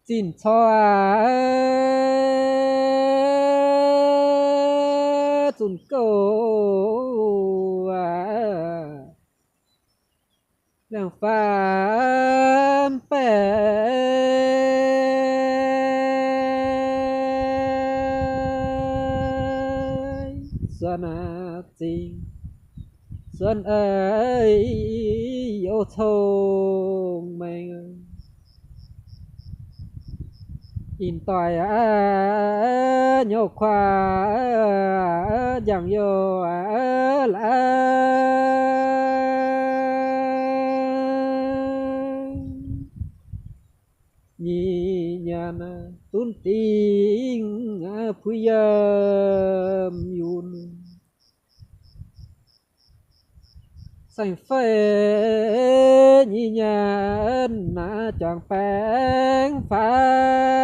chín cho chun câu đang phàm bè xuân tình xuân ơi yêu thương mình in tỏi nhô khoa chẳng vô lá nhị nhàn tuôn tiếng phui yam yun sành phê nhị nhàn chẳng bén phán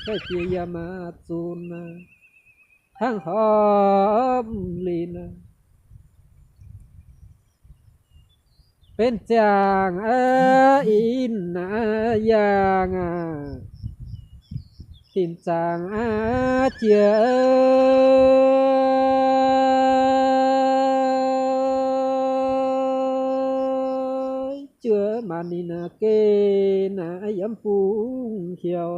phê chia yam chun hang hòm linเป็นจางอินยางตินจางเจียเจือมานีนาเกนายำปูเขียว